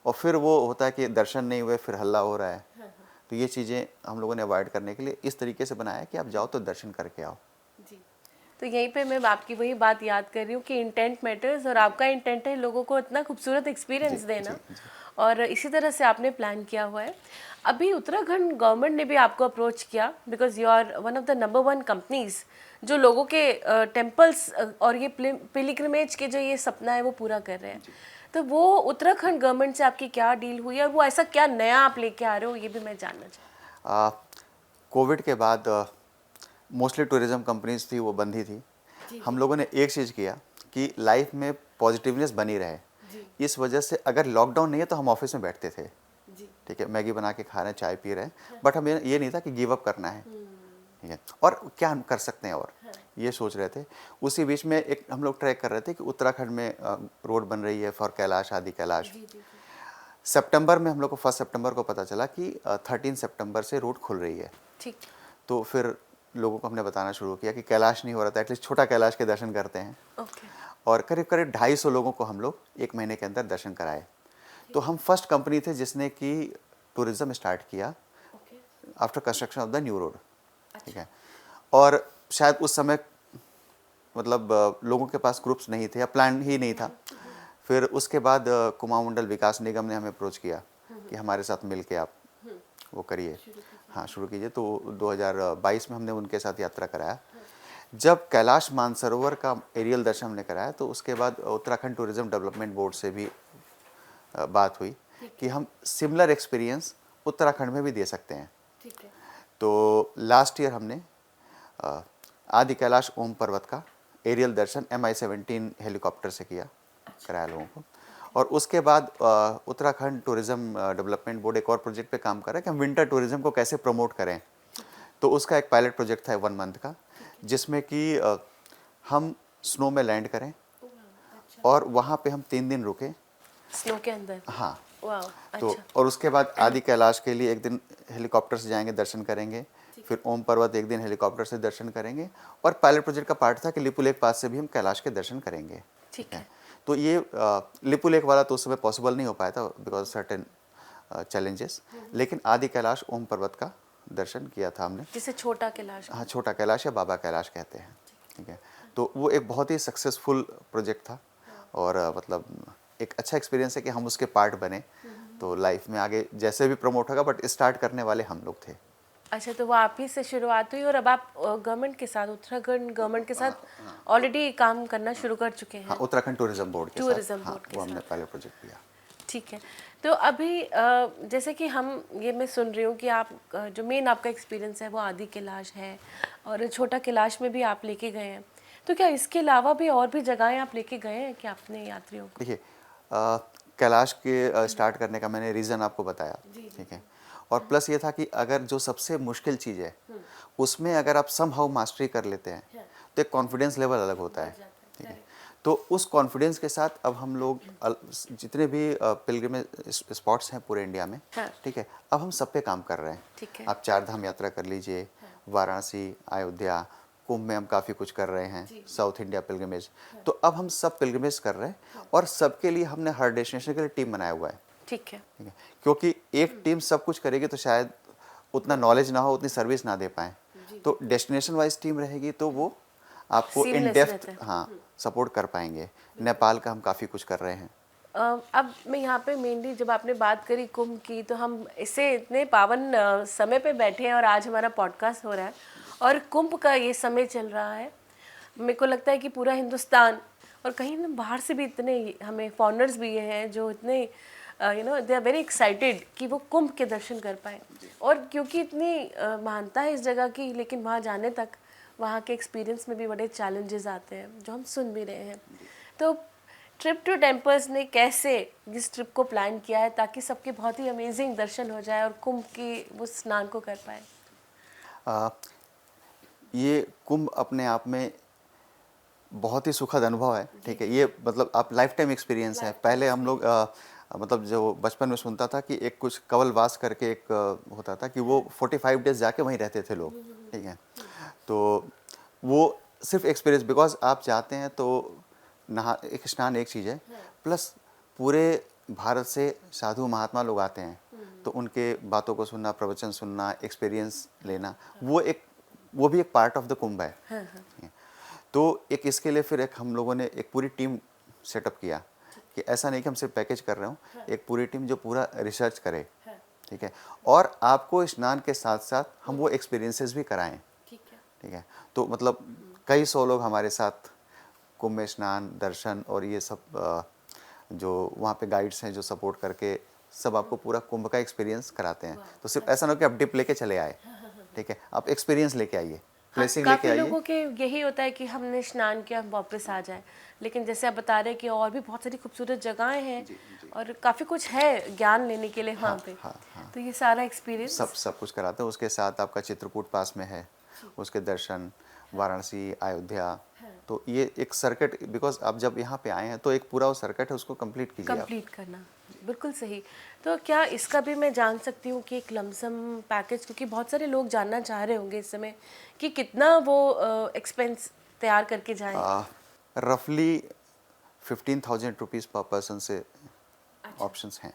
और फिर वो होता है कि दर्शन नहीं हुए, फिर हल्ला हो रहा है। तो ये चीज़ें हम लोगों ने अवॉइड करने के लिए इस तरीके से बनाया कि आप जाओ तो दर्शन करके आओ। जी, तो यहीं पे मैं आपकी वही बात याद कर रही हूँ कि इंटेंट मैटर्स, और आपका इंटेंट है लोगों को इतना खूबसूरत एक्सपीरियंस देना, और इसी तरह से आपने प्लान किया हुआ है। अभी उत्तराखंड गवर्नमेंट ने भी आपको अप्रोच किया, because you are one of the number 1 companies जो लोगों के टेम्पल्स और ये पिलिग्रिमेज के जो ये सपना है वो पूरा कर रहे हैं। तो वो उत्तराखंड गवर्नमेंट से आपकी क्या डील हुई है, और वो ऐसा क्या नया आप लेके आ रहे हो, ये भी मैं जानना चाहूँ। कोविड के बाद मोस्टली टूरिज्म कंपनीज थी वो बंद ही थी। हम लोगों ने एक चीज़ किया कि लाइफ में पॉजिटिवनेस बनी रहे, इस वजह से अगर लॉकडाउन नहीं है तो हम ऑफिस में बैठते थे, ठीक है, मैगी बना के खा रहे हैं, चाय पी रहे हैं, बट हमें ये नहीं था कि गिव अप करना है, ठीक है, और क्या हम कर सकते हैं, और ये सोच रहे थे। उसी बीच में एक हम लोग ट्रैक कर रहे थे कि उत्तराखंड में रोड बन रही है फॉर कैलाश, आदि कैलाश। सितंबर में हम लोग को 1 सितंबर को पता चला कि 13 सितंबर से रोड खुल रही है। ठीक। तो फिर लोगों को हमने बताना शुरू किया कि कैलाश नहीं हो रहा था, एटलीस्ट छोटा कैलाश के दर्शन करते हैं। ओके। और करीब करीब 250 लोगों को हम लोग 1 महीने के अंदर दर्शन कराए। तो हम फर्स्ट कंपनी थे जिसने कि टूरिज्म स्टार्ट किया after construction of the new road, ठीक है। और शायद उस समय मतलब लोगों के पास ग्रुप्स नहीं थे या प्लान ही नहीं था। फिर उसके बाद कुमाऊं मंडल विकास निगम ने हमें अप्रोच किया कि हमारे साथ मिल के आप वो करिए, हाँ शुरू कीजिए। तो 2022 में हमने उनके साथ यात्रा कराया। जब कैलाश मानसरोवर का एरियल दर्शन हमने कराया तो उसके बाद उत्तराखंड टूरिज्म डेवलपमेंट बोर्ड से भी बात हुई कि हम सिमिलर एक्सपीरियंस उत्तराखंड में भी दे सकते हैं। ठीक है। तो लास्ट ईयर हमने आदि कैलाश ओम पर्वत का एरियल दर्शन MI-17 हेलीकॉप्टर से किया, कराया लोगों को। और उसके बाद उत्तराखंड टूरिज्म डेवलपमेंट बोर्ड एक और प्रोजेक्ट पे काम कर रहा है कि हम विंटर टूरिज्म को कैसे प्रमोट करें। तो उसका एक पायलट प्रोजेक्ट था 1 मंथ का, जिसमें कि हम स्नो में लैंड करें और वहाँ पे हम 3 दिन रुके स्नो के अंदर। हाँ। वाह, तो अच्छा। और उसके बाद आदि कैलाश के लिए 1 दिन हेलीकॉप्टर से जाएंगे, दर्शन करेंगे। फिर ओम पर्वत 1 दिन हेलीकॉप्टर से दर्शन करेंगे। और पायलट प्रोजेक्ट का पार्ट था कि लिपुलेख पास से भी हम कैलाश के दर्शन करेंगे। ठीक है। तो ये लिपुलेख वाला तो उस समय पॉसिबल नहीं हो पाया था बिकॉज सर्टेन चैलेंजेस, लेकिन आदि कैलाश ओम पर्वत का दर्शन किया था हमने, जिसे छोटा कैलाश। हाँ छोटा कैलाश या बाबा कैलाश कहते हैं, ठीक है। तो वो एक बहुत ही सक्सेसफुल प्रोजेक्ट था और मतलब एक अच्छा एक्सपीरियंस है कि हम उसके पार्ट बने। तो लाइफ में आगे जैसे भी प्रमोट होगा, बट स्टार्ट करने वाले हम लोग थे। अच्छा, तो वो आप ही से शुरुआत हुई और अब आप गवर्नमेंट के साथ, उत्तराखंड गवर्नमेंट के साथ ऑलरेडी काम करना शुरू कर चुके हैं। हाँ, उत्तराखंड टूरिज्म बोर्ड के टूरिज्म साथ, हाँ, बोर्ड के वो हमने साथ। पहले प्रोजेक्ट किया। ठीक है। तो अभी जैसे कि हम ये मैं सुन रही हूँ कि आप जो मेन आपका एक्सपीरियंस है वो आदि कैलाश है और छोटा कैलाश में भी आप लेके गए हैं। तो क्या इसके अलावा भी और भी जगहें आप लेके गए हैं कि अपने यात्रियों को? देखिए कैलाश के स्टार्ट करने का मैंने रीज़न आपको बताया, ठीक है। और प्लस ये था कि अगर जो सबसे मुश्किल चीज़ है उसमें अगर आप समहाउ मास्टरी कर लेते हैं तो एक कॉन्फिडेंस लेवल अलग होता है, ठीक है। तो उस कॉन्फिडेंस के साथ अब हम लोग जितने भी पिलग्रिमेज स्पॉट्स हैं पूरे इंडिया में, हाँ। ठीक है, अब हम सब पे काम कर रहे हैं। ठीक है। आप 4 धाम यात्रा कर लीजिए, वाराणसी, अयोध्या, कुंभ में हम काफ़ी कुछ कर रहे हैं, साउथ इंडिया पिलग्रिमेज। तो अब हम सब पिलग्रिमेज कर रहे हैं और सबके लिए हमने हर डेस्टिनेशन के लिए टीम बनाया हुआ है, ठीक है। ठीक है। क्योंकि एक टीम सब कुछ करेगी तो शायद उतना नॉलेज ना हो, उतनी सर्विस ना दे पाए। तो डेस्टिनेशन वाइज टीम रहेगी तो वो आपको इन Seamless डेप्थ रहता है। हाँ सपोर्ट कर पाएंगे। नेपाल का हम काफ़ी कुछ कर रहे हैं। अब मैं यहाँ पे मेनली जब आपने बात करी कुंभ की, तो हम इससे इतने पावन समय पे बैठे हैं और आज हमारा पॉडकास्ट हो रहा है और कुंभ का ये समय चल रहा है। मेरे को लगता है कि पूरा हिंदुस्तान और कहीं ना बाहर से भी इतने हमें फॉरेनर्स भी हैं जो इतने दे आर वेरी एक्साइटेड कि वो कुंभ के दर्शन कर पाए। और क्योंकि इतनी महानता है इस जगह की, लेकिन वहाँ जाने तक वहाँ के एक्सपीरियंस में भी बड़े चैलेंजेस आते हैं जो हम सुन भी रहे हैं। तो ट्रिप टू टेम्पल्स ने कैसे इस ट्रिप को प्लान किया है ताकि सबके बहुत ही अमेजिंग दर्शन हो जाए और कुंभ की वो स्नान को कर पाए? ये कुंभ अपने आप में बहुत ही सुखद अनुभव है, ठीक है। ये मतलब आप लाइफ टाइम एक्सपीरियंस है। पहले हम लोग मतलब जो बचपन में सुनता था कि एक कुछ कवलवास करके एक होता था कि वो 45 डेज जाके वहीं रहते थे लोग, ठीक है। तो वो सिर्फ एक्सपीरियंस, बिकॉज आप जाते हैं तो नहा एक स्नान एक चीज़ है, प्लस पूरे भारत से साधु महात्मा लोग आते हैं तो उनके बातों को सुनना, प्रवचन सुनना, एक्सपीरियंस लेना, वो भी एक पार्ट ऑफ द कुंभ है। तो एक इसके लिए फिर एक हम लोगों ने एक पूरी टीम सेटअप किया कि ऐसा नहीं कि हम सिर्फ पैकेज कर रहे हो, एक पूरी टीम जो पूरा रिसर्च करे, ठीक है, और आपको स्नान के साथ साथ हम वो एक्सपीरियंसेस भी कराएं, ठीक है। तो मतलब कई सौ लोग हमारे साथ कुंभ में स्नान, दर्शन और ये सब जो वहाँ पे गाइड्स हैं जो सपोर्ट करके सब आपको पूरा कुंभ का एक्सपीरियंस कराते हैं। तो सिर्फ ऐसा ना हो कि आप डिप लेके चले आए, ठीक है, आप एक्सपीरियंस लेके आइए, ब्लेसिंग लेके काफ़ी आइए। लोगों के यही होता है कि हमने स्नान किया, हम वापस आ जाए, लेकिन जैसे आप बता रहे हैं कि और भी बहुत सारी खूबसूरत जगहें हैं और काफ़ी कुछ है ज्ञान लेने के लिए वहाँ पे। तो ये सारा एक्सपीरियंस सब कुछ कराते हैं। उसके साथ आपका चित्रकूट पास में है, उसके दर्शन, वाराणसी, अयोध्या, तो ये एक सर्किट, बिकॉज आप जब यहाँ पे आए हैं तो एक पूरा वो सर्किट है, उसको कंप्लीट कीजिए आप। कंप्लीट करना, बिल्कुल सही। तो क्या इसका भी मैं जान सकती हूँ कि एक लमसम पैकेज, क्योंकि बहुत सारे लोग जानना चाह रहे होंगे इस समय कि कितना वो एक्सपेंस तैयार करके जाएं। रफली 15,000 रुपीज़ पर पर्सन से ऑप्शंस हैं।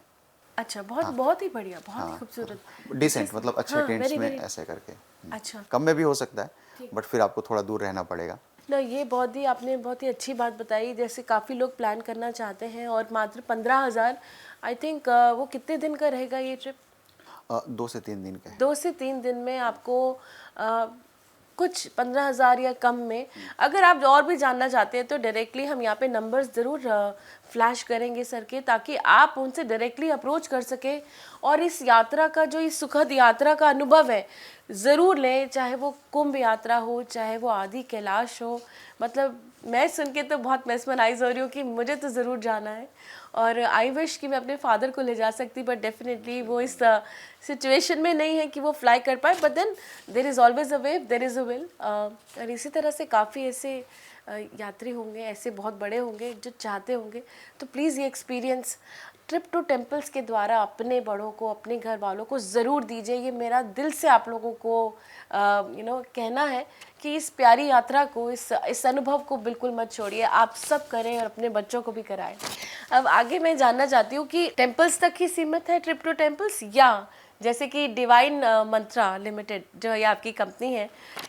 अच्छा, बहुत ही बढ़िया, बहुत ही खूबसूरत, डिसेंट, मतलब अच्छे हाँ, टेंट्स वेरी में वेरी ऐसे करके। अच्छा। कम में भी हो सकता है, बट फिर आपको थोड़ा दूर रहना पड़ेगा। ना, ये बहुत ही आपने बहुत ही अच्छी बात बताई। जैसे काफ़ी लोग प्लान करना चाहते हैं और मात्र 15,000, आई थिंक वो कितने दिन का रहेगा ये ट्रिप? 2 से 3 दिन का है। 2 से 3 दिन में आपको अ, कुछ 15,000 या कम में, अगर आप और भी जानना चाहते हैं तो डायरेक्टली हम यहाँ पे नंबर्स ज़रूर फ्लैश करेंगे सर के, ताकि आप उनसे डायरेक्टली अप्रोच कर सकें और इस यात्रा का जो इस सुखद यात्रा का अनुभव है ज़रूर लें, चाहे वो कुंभ यात्रा हो, चाहे वो आदि कैलाश हो। मतलब मैं सुन के तो बहुत मेस्मराइज हो रही हूँ कि मुझे तो ज़रूर जाना है और आई विश कि मैं अपने फादर को ले जा सकती, बट डेफिनेटली वो इस सिचुएशन में नहीं है कि वो फ्लाई कर पाए, but then there is always a way, there is a will. और इसी तरह से काफ़ी ऐसे यात्री होंगे, ऐसे बहुत बड़े होंगे जो चाहते होंगे, तो प्लीज़ ये एक्सपीरियंस ट्रिप टू टेम्पल्स के द्वारा अपने बड़ों को, अपने घर वालों को ज़रूर दीजिए। ये मेरा दिल से आप लोगों को कहना है कि इस प्यारी यात्रा को, इस अनुभव को बिल्कुल मत छोड़िए, आप सब करें और अपने बच्चों को भी कराएं। अब आगे मैं जानना चाहती हूँ कि टेम्पल्स तक ही सीमित है ट्रिप टू टेम्पल्स, या जैसे कि डिवाइन मंत्रा लिमिटेड जो ये आपकी कंपनी है,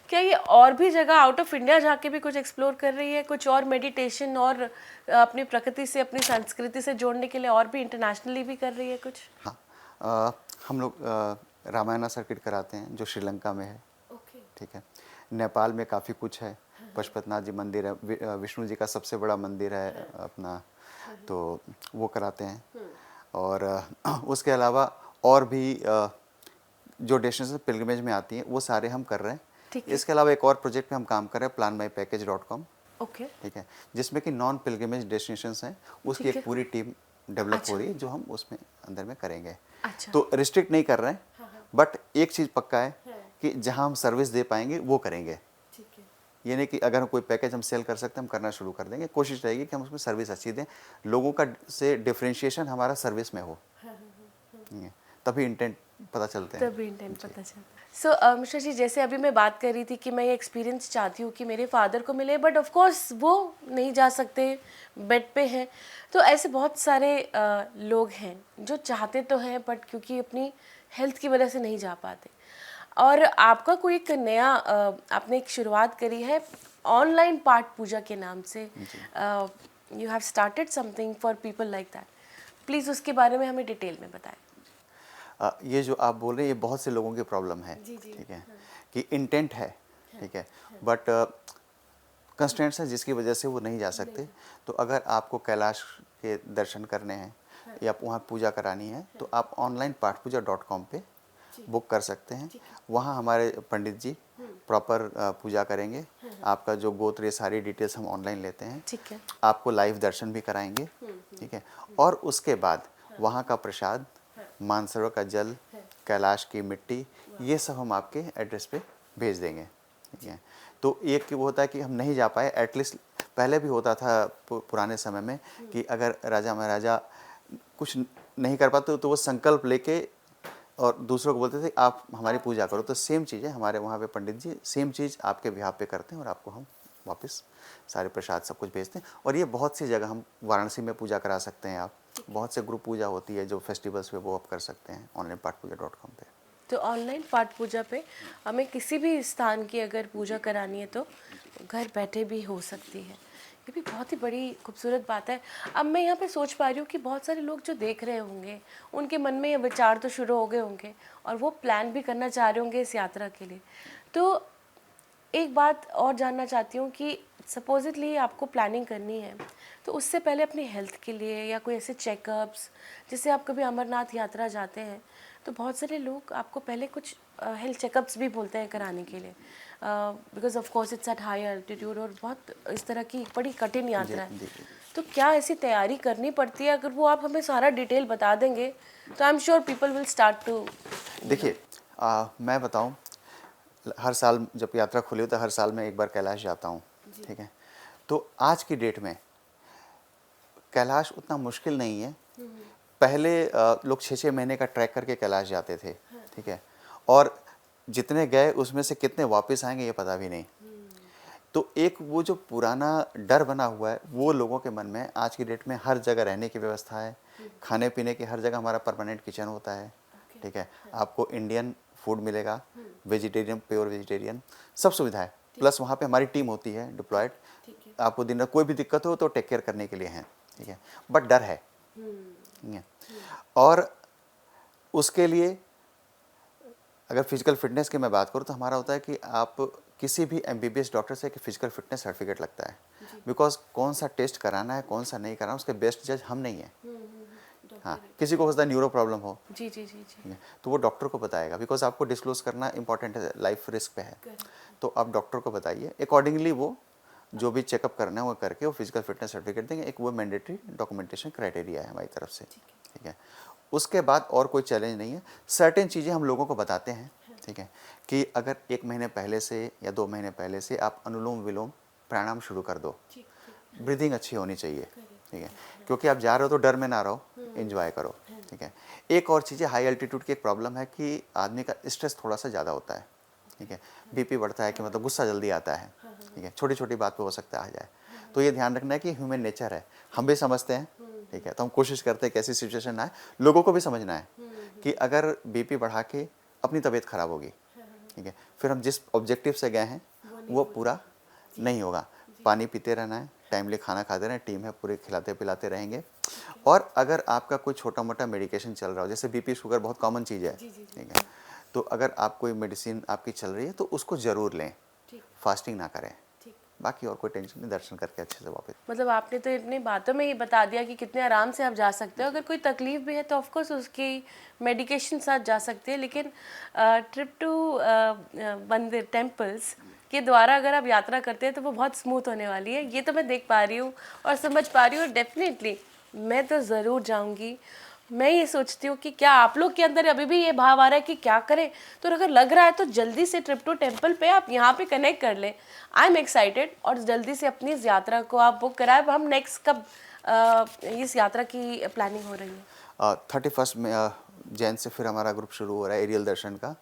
क्या ये और भी जगह आउट ऑफ इंडिया जाके भी कुछ एक्सप्लोर कर रही है, कुछ और मेडिटेशन और अपनी प्रकृति से, अपनी संस्कृति से जोड़ने के लिए और भी इंटरनेशनली भी कर रही है कुछ? हाँ, हम लोग रामायणा सर्किट कराते हैं जो श्रीलंका में है, ठीक है। नेपाल में काफ़ी कुछ है, पशुपतिनाथ जी मंदिर है, विष्णु जी का सबसे बड़ा मंदिर है अपना, तो वो कराते हैं। और उसके अलावा और भी जो डेस्टिनेशन पिलग्रिमेज में आती हैं वो सारे हम कर रहे हैं। ठीक है। इसके अलावा एक और प्रोजेक्ट पे हम काम कर रहे हैं, planmypackage.com, ओके, ठीक है, जिसमें कि नॉन पिलग्रिमेज डेस्टिनेशंस हैं, उसकी ठीक एक है। पूरी टीम डेवलप अच्छा। हो रही है जो हम उसमें अंदर में करेंगे। अच्छा, तो रिस्ट्रिक्ट नहीं कर रहे हैं, बट एक चीज़ पक्का है कि जहां हम सर्विस दे पाएंगे वो करेंगे। ठीक है। ये नहीं कि अगर कोई पैकेज हम सेल कर सकते हैं हम करना शुरू कर देंगे, कोशिश रहेगी कि हम उसमें सर्विस अच्छी दें, लोगों का से डिफरेंशिएशन हमारा सर्विस में हो, ठीक है, तभी इंटेंट पता चलते हैं। तभी इंटेंट पता चलता। सो मिश्रा जी, जैसे अभी मैं बात कर रही थी कि मैं ये एक्सपीरियंस चाहती हूँ कि मेरे फादर को मिले, बट ऑफ कोर्स वो नहीं जा सकते, बेड पे हैं। तो ऐसे बहुत सारे लोग हैं जो चाहते तो हैं, बट क्योंकि अपनी हेल्थ की वजह से नहीं जा पाते। और आपका कोई एक नया आपने एक शुरुआत करी है ऑनलाइन पाठ पूजा के नाम से, you have started something for people like that. Please उसके बारे में हमें डिटेल में बताएं। ये जो आप बोल रहे हैं ये बहुत से लोगों की प्रॉब्लम है, जी, जी, ठीक है, कि इंटेंट है, ठीक है, बट कंस्ट्रेंट्स है जिसकी वजह से वो नहीं जा सकते। तो अगर आपको कैलाश के दर्शन करने हैं या वहाँ पूजा करानी है तो आप ऑनलाइन pathpuja.com पे बुक कर सकते हैं। वहाँ हमारे पंडित जी प्रॉपर पूजा करेंगे, आपका जो गोत्र ये सारी डिटेल्स हम ऑनलाइन लेते हैं, ठीक है। आपको लाइव दर्शन भी कराएंगे, ठीक है, और उसके बाद वहाँ का प्रसाद, मानसरोवर का जल, कैलाश की मिट्टी, ये सब हम आपके एड्रेस पे भेज देंगे, ठीक है। तो एक वो होता है कि हम नहीं जा पाए, एटलीस्ट पहले भी होता था पुराने समय में कि अगर राजा महाराजा कुछ नहीं कर पाते तो वो संकल्प लेके और दूसरों को बोलते थे आप हमारी पूजा करो। तो सेम चीज़ है हमारे वहाँ पे पंडित जी सेम चीज़ आपके बिहाफ पे करते हैं और आपको हम वापस सारे प्रसाद सब कुछ भेजते हैं। और ये बहुत सी जगह हम वाराणसी में पूजा करा सकते हैं, आप बहुत से ग्रुप पूजा होती है जो फेस्टिवल्स पे वो आप कर सकते हैं ऑनलाइन pathpuja.com पे। तो ऑनलाइन पाठ पूजा पे हमें किसी भी स्थान की अगर पूजा करानी है तो घर बैठे भी हो सकती है। ये भी बहुत ही बड़ी खूबसूरत बात है। अब मैं यहाँ पे सोच पा रही हूँ कि बहुत सारे लोग जो देख रहे होंगे, उनके मन में ये विचार तो शुरू हो गए होंगे और वो प्लान भी करना चाह रहे होंगे इस यात्रा के लिए। तो एक बात और जानना चाहती हूँ कि सपोजिटली आपको प्लानिंग करनी है, तो उससे पहले अपनी हेल्थ के लिए या कोई ऐसे चेकअप्स, जैसे आप कभी अमरनाथ यात्रा जाते हैं तो बहुत सारे लोग आपको पहले कुछ हेल्थ चेकअप्स भी बोलते हैं कराने के लिए, because of course it's at high altitude और बहुत इस तरह की बड़ी कठिन यात्रा है। तो क्या ऐसी तैयारी करनी पड़ती है? अगर वो आप हमें सारा डिटेल बता देंगे तो I am sure people will start to. देखिए, मैं बताऊं, हर साल जब यात्रा खुली हो तो हर साल मैं एक बार कैलाश जाता हूं, ठीक है। तो आज की डेट में कैलाश उतना मुश्किल नहीं है। पहले लोग 6-6 महीने का ट्रैक करके कैलाश जाते थे, ठीक है, और जितने गए उसमें से कितने वापस आएंगे ये पता भी नहीं। तो एक वो जो पुराना डर बना हुआ है वो लोगों के मन में, आज की डेट में हर जगह रहने की व्यवस्था है, खाने पीने की हर जगह हमारा परमानेंट किचन होता है, ठीक है, आपको इंडियन फूड मिलेगा, वेजिटेरियन, प्योर वेजिटेरियन, सब सुविधा है। प्लस वहाँ पे हमारी टीम होती है डिप्लॉयड, आपको दिन रात कोई भी दिक्कत हो तो टेक केयर करने के लिए हैं, ठीक है। बट डर है, ठीक है। और उसके लिए अगर फिजिकल फिटनेस की मैं बात करूँ तो हमारा होता है कि आप किसी भी एमबीबीएस डॉक्टर से कि फिजिकल फिटनेस सर्टिफिकेट लगता है, बिकॉज कौन सा टेस्ट कराना है कौन सा नहीं कराना उसके बेस्ट जज हम नहीं हैं। हाँ, किसी को हो सकता है न्यूरो प्रॉब्लम हो, जी जी जी जी। ठीक है, तो वो डॉक्टर को बताएगा, बिकॉज आपको डिस्क्लोज करना इंपॉर्टेंट है, लाइफ रिस्क पे है। तो आप डॉक्टर को बताइए, अकॉर्डिंगली वो जो भी चेकअप करना है वो करके वो फिजिकल फिटनेस सर्टिफिकेट देंगे। एक वो मैंडेटरी डॉक्यूमेंटेशन क्राइटेरिया है हमारी तरफ से, ठीक है। उसके बाद और कोई चैलेंज नहीं है। सर्टेन चीज़ें हम लोगों को बताते हैं, ठीक है, कि अगर 1 महीने पहले से या 2 महीने पहले से आप अनुलोम विलोम प्राणायाम शुरू कर दो। ब्रीदिंग अच्छी होनी चाहिए, ठीक है, क्योंकि आप जा रहे हो तो डर में ना रहो, एंजॉय करो, ठीक है। एक और चीज़ है, हाई एल्टीट्यूड की एक प्रॉब्लम है कि आदमी का स्ट्रेस थोड़ा सा ज़्यादा होता है, ठीक है, बीपी बढ़ता है कि मतलब गुस्सा जल्दी आता है, ठीक है, छोटी छोटी बात पे हो सकता है आ जाए। तो ये ध्यान रखना है कि ह्यूमन नेचर है, हम भी समझते हैं, ठीक है, तो हम कोशिश करते हैं कैसी सिचुएशन आए, लोगों को भी समझना है कि अगर बीपी बढ़ा के अपनी तबीयत खराब होगी, ठीक है, फिर हम जिस ऑब्जेक्टिव से गए हैं वो पूरा नहीं होगा। पानी पीते रहना है, टाइमली खाना खाते रहना, टीम है पूरे खिलाते पिलाते रहेंगे। और अगर आपका कोई छोटा मोटा मेडिकेशन चल रहा हो, जैसे बीपी शुगर बहुत कॉमन चीज़ है, ठीक है, तो अगर आप कोई मेडिसिन आपकी चल रही है तो उसको ज़रूर लें, फास्टिंग ना करें, बाकी और कोई टेंशन नहीं, दर्शन करके अच्छे से वापस। मतलब आपने तो इतनी बातों में ये बता दिया कि कितने आराम से आप जा सकते हो। अगर कोई तकलीफ भी है तो ऑफकोर्स उसकी मेडिकेशन साथ जा सकते हैं, लेकिन ट्रिप टू मंदिर टेम्पल्स के द्वारा अगर आप यात्रा करते हैं तो वो बहुत स्मूथ होने वाली है। ये तो मैं देख पा रही हूँ और समझ पा रही हूँ, और डेफिनेटली मैं तो ज़रूर जाऊँगी। मैं ये सोचती हूँ कि क्या आप लोग के अंदर अभी भी ये भाव आ रहा है कि क्या करें, तो अगर लग रहा है तो जल्दी से ट्रिप टू टेम्पल पे आप यहाँ पे कनेक्ट कर लें। आई एम एक्साइटेड, और जल्दी से अपनी इस यात्रा को आप बुक कराएं। हम नेक्स्ट कब इस यात्रा की प्लानिंग हो रही है? 31 में जैन से फिर हमारा ग्रुप शुरू हो रहा है एरियल दर्शन का।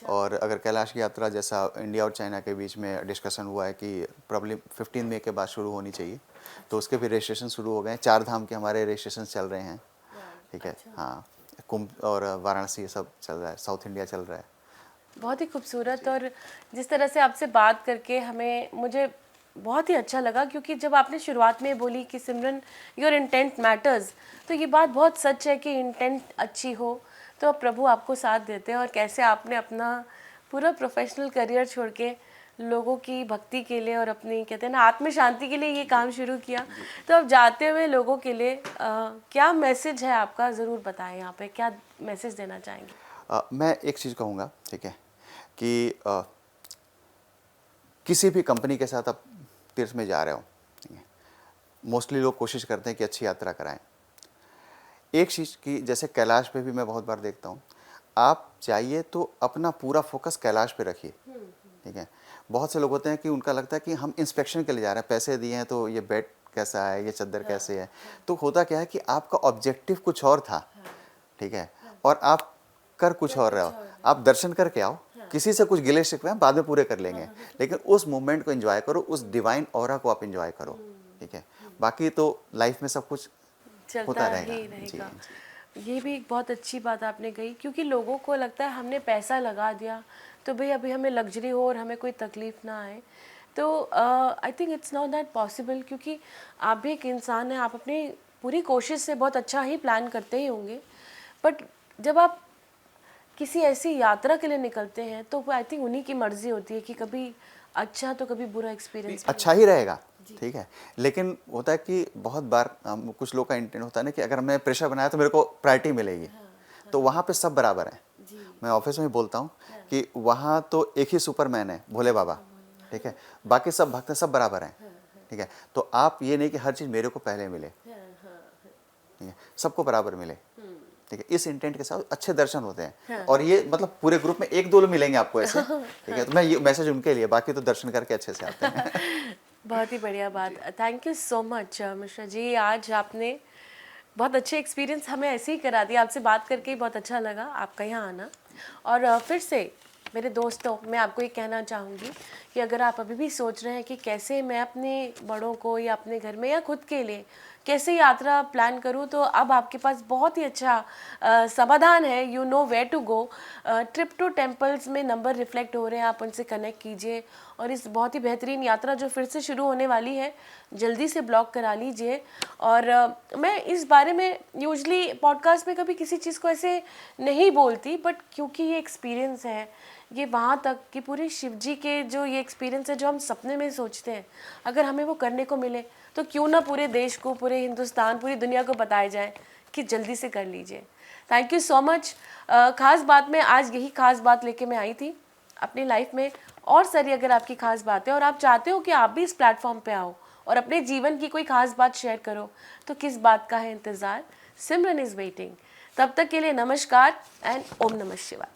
और अगर कैलाश की यात्रा जैसा इंडिया और चाइना के बीच में डिस्कशन हुआ है कि प्रॉब्लम 15 मई के बाद शुरू होनी चाहिए, तो उसके भी रजिस्ट्रेशन शुरू हो गए हैं। 4 धाम के हमारे रजिस्ट्रेशन चल रहे हैं, ठीक है। हाँ, कुंभ और वाराणसी ये सब चल रहा है, साउथ इंडिया चल रहा है। बहुत ही खूबसूरत, और जिस तरह से आपसे बात करके मुझे बहुत ही अच्छा लगा, क्योंकि जब आपने शुरुआत में बोली कि सिमरन योर इंटेंट मैटर्स, तो ये बात बहुत सच है कि इंटेंट अच्छी हो तो प्रभु आपको साथ देते हैं। और कैसे आपने अपना पूरा प्रोफेशनल करियर छोड़ के लोगों की भक्ति के लिए और अपनी, कहते हैं ना, आत्म शांति के लिए ये काम शुरू किया। तो अब जाते हुए लोगों के लिए क्या मैसेज है आपका, ज़रूर बताएं। यहाँ पे क्या मैसेज देना चाहेंगे? मैं एक चीज़ कहूँगा, ठीक है, कि किसी भी कंपनी के साथ आप तीर्थ में जा रहे हो, ठीक है, मोस्टली लोग कोशिश करते हैं कि अच्छी यात्रा कराएं। एक चीज़ की, जैसे कैलाश पे भी मैं बहुत बार देखता हूँ, आप जाइए तो अपना पूरा फोकस कैलाश पे रखिए, ठीक है। बहुत से लोग होते हैं कि उनका लगता है कि हम इंस्पेक्शन के लिए जा रहे हैं, पैसे दिए हैं तो ये बेड कैसा है, ये चादर कैसे है। तो होता क्या है कि आपका ऑब्जेक्टिव कुछ और था, ठीक है, और आप कर कुछ और रहे हो। आप दर्शन करके आओ, किसी से कुछ गिले शिकवे हैं बाद में पूरे कर लेंगे, लेकिन उस मोमेंट को एंजॉय करो, उस डिवाइन ऑरा को आप एंजॉय करो, ठीक है। बाकी तो लाइफ में सब कुछ चलता होता ही रहेगा। रहेगा। ये भी एक बहुत अच्छी बात आपने कही, क्योंकि लोगों को लगता है हमने पैसा लगा दिया तो भाई अभी हमें लग्जरी हो और हमें कोई तकलीफ ना आए। तो I think it's not that possible, क्योंकि आप भी एक इंसान हैं, आप अपनी पूरी कोशिश से बहुत अच्छा ही प्लान करते ही होंगे, बट जब आप किसी ऐसी यात्रा के लिए निकलते हैं तो आई थिंक उन्हीं की मर्जी होती है कि कभी अच्छा तो कभी बुरा एक्सपीरियंस। अच्छा ही रहेगा, ठीक है। लेकिन होता है कि बहुत बार कुछ लोग का इंटेंट होता है ना कि अगर मैं प्रेशर बनाया तो मेरे को प्रायोरिटी मिलेगी। तो वहाँ पे सब बराबर हैं। मैं ऑफिस में बोलता हूँ कि वहाँ तो एक ही सुपरमैन है, भोले बाबा, ठीक है, बाकी सब भक्त सब बराबर हैं, ठीक है। तो आप ये नहीं कि हर चीज़ मेरे को पहले मिले, ठीक है, सबको बराबर मिले, ठीक है। इस इंटेंट के साथ अच्छे दर्शन होते हैं। और ये मतलब पूरे ग्रुप में एक दो लोग मिलेंगे आपको ऐसे, ठीक है। तो मैं ये मैसेज उनके लिए, बाकी तो दर्शन करके अच्छे से आते हैं। बहुत ही बढ़िया बात, thank you so much Mishra ji. आज आपने बहुत अच्छे एक्सपीरियंस हमें ऐसे ही करा दिया, आपसे बात करके ही बहुत अच्छा लगा आपका यहाँ आना। और फिर से मेरे दोस्तों, मैं आपको ये कहना चाहूँगी कि अगर आप अभी भी सोच रहे हैं कि कैसे मैं अपने बड़ों को या अपने घर में या खुद के लिए कैसे यात्रा प्लान करूं, तो अब आपके पास बहुत ही अच्छा समाधान है। You know where to go. Trip to temples में नंबर रिफ्लेक्ट हो रहे हैं, आप उनसे कनेक्ट कीजिए और इस बहुत ही बेहतरीन यात्रा जो फिर से शुरू होने वाली है जल्दी से ब्लॉक करा लीजिए। और मैं इस बारे में यूजली पॉडकास्ट में कभी किसी चीज़ को ऐसे नहीं बोलती, बट क्योंकि ये एक्सपीरियंस है, ये वहाँ तक कि पूरे शिव जी के जो ये एक्सपीरियंस है जो हम सपने में सोचते हैं, अगर हमें वो करने को मिले तो क्यों ना पूरे देश को, पूरे हिंदुस्तान, पूरी दुनिया को बताया जाए कि जल्दी से कर लीजिए। Thank you so much. खास बात में आज यही खास बात लेके मैं आई थी अपनी लाइफ में। और सारी अगर आपकी खास बात है और आप चाहते हो कि आप भी इस प्लेटफॉर्म पे आओ और अपने जीवन की कोई खास बात शेयर करो, तो किस बात का है इंतज़ार? सिमरन इज़ वेटिंग। तब तक के लिए नमस्कार एंड ओम नमः शिवाय।